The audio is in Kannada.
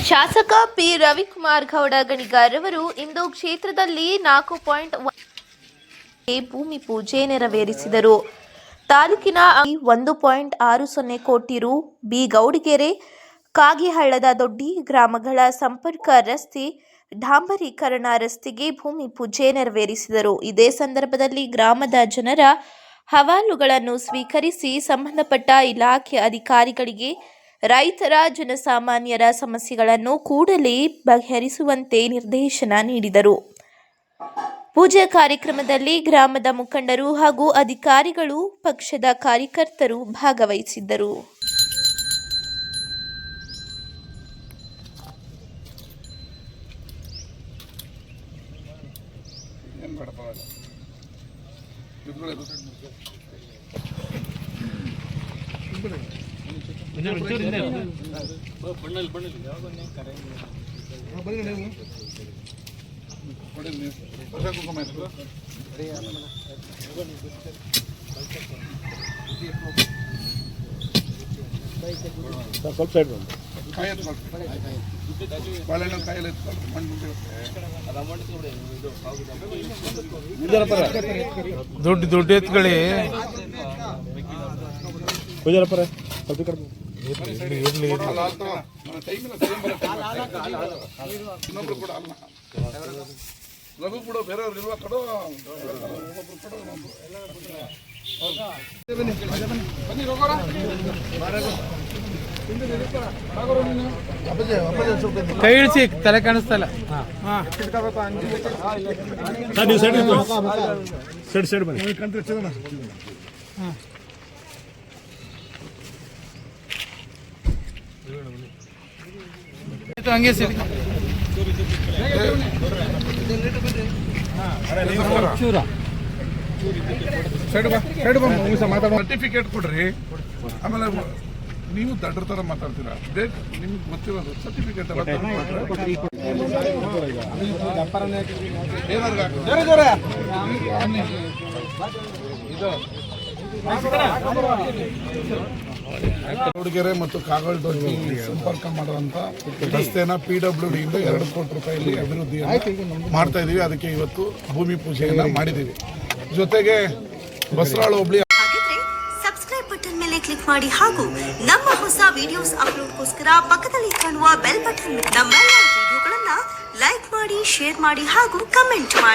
ಶಾಸಕ ಪಿ ರವಿಕುಮಾರ್ ಗೌಡ ಗಣಿಗಾರವರು ಇಂದು ಕ್ಷೇತ್ರದಲ್ಲಿ 4.1 ಭೂಮಿ ಪೂಜೆ ನೆರವೇರಿಸಿದರು. ತಾಲೂಕಿನ 1.60 ಕೋಟಿ ರು ಬಿ ಗೌಡಿಗೆರೆ ಕಾಗಿಹಳ್ಳದ ದೊಡ್ಡಿ ಗ್ರಾಮಗಳ ಸಂಪರ್ಕ ರಸ್ತೆ ಡಾಂಬರೀಕರಣ ರಸ್ತೆಗೆ ಭೂಮಿ ಪೂಜೆ ನೆರವೇರಿಸಿದರು. ಇದೇ ಸಂದರ್ಭದಲ್ಲಿ ಗ್ರಾಮದ ಜನರ ಹವಾಲುಗಳನ್ನು ಸ್ವೀಕರಿಸಿ ಸಂಬಂಧಪಟ್ಟ ಇಲಾಖೆ ಅಧಿಕಾರಿಗಳಿಗೆ ರೈತರ ಜನಸಾಮಾನ್ಯರ ಸಮಸ್ಯೆಗಳನ್ನು ಕೂಡಲೇ ಬಗೆಹರಿಸುವಂತೆ ನಿರ್ದೇಶನ ನೀಡಿದರು. ಪೂಜಾ ಕಾರ್ಯಕ್ರಮದಲ್ಲಿ ಗ್ರಾಮದ ಮುಖಂಡರು ಹಾಗೂ ಅಧಿಕಾರಿಗಳು, ಪಕ್ಷದ ಕಾರ್ಯಕರ್ತರು ಭಾಗವಹಿಸಿದ್ದರು. ದುಡ್ಡು ಎತ್ಕೊಳ್ಳಿ. ಇನ್ನೊಬ್ರು ಕೂಡ ಅಲ್ಲ, ರಘು ಕೂಡ ಬೇರೆಯವ್ರು ಇಲ್ವಾ ಕಡೋ ಬನ್ನಿ ರೋಗೋರ ಕೈ ಇಳಿಸಿ, ತಲೆ ಕಾಣಿಸ್ತಲ್ಲ. ಸೈಡ್ ಬನ್ನಿ. ಹಂಗೆ ಸರ್ಟಿಫಿಕೇಟ್ ಕೊಡ್ರಿ. ಆಮೇಲೆ ನೀವು ದಡ್ರ ತರ ಮಾತಾಡ್ತೀರಾ. ಬೇಕು ನಿಮ್ಗೆ ಗೊತ್ತಿರೋದು ಸರ್ಟಿಫಿಕೇಟ್ ಎಲ್ಲ ಗೌಡಿಗೆರೆ ಮತ್ತು ಕಾಗಲ್ದೊಡ್ಡಿ ಸಂಪರ್ಕ ಮಾಡುವಂತ ರಸ್ತೆನ PWD ಇಂದ 2 ಕೋಟಿ ರೂಪಾಯಿಯಲ್ಲಿ ಅಭಿವೃದ್ಧಿಯನ್ನು ಮಾಡ್ತಾ ಇದೀವಿ. ಅದಕ್ಕೆ ಇವತ್ತು ಭೂಮಿ ಪೂಜೆಯನ್ನ ಮಾಡಿದೀವಿ. ಜೊತೆಗೆ ಬಸರಾಳು ಹೋಬಳಿ ಸಬ್ಸ್ಕ್ರೈಬ್ ಬಟನ್ ಮೇಲೆ ಕ್ಲಿಕ್ ಮಾಡಿ ಹಾಗೂ ನಮ್ಮ ಹೊಸ ವಿಡಿಯೋಸ್ ಅಪ್ಲೋಡ್ಗೋಸ್ಕರ ಪಕ್ಕದಲ್ಲಿ ಕಾಣುವ ಬೆಲ್ ಬಟನ್ ನಮ್ಮೆಲ್ಲ ವಿಡಿಯೋಗಳನ್ನ ಲೈಕ್ ಮಾಡಿ, ಶೇರ್ ಮಾಡಿ ಹಾಗೂ ಕಮೆಂಟ್ ಮಾಡಿ.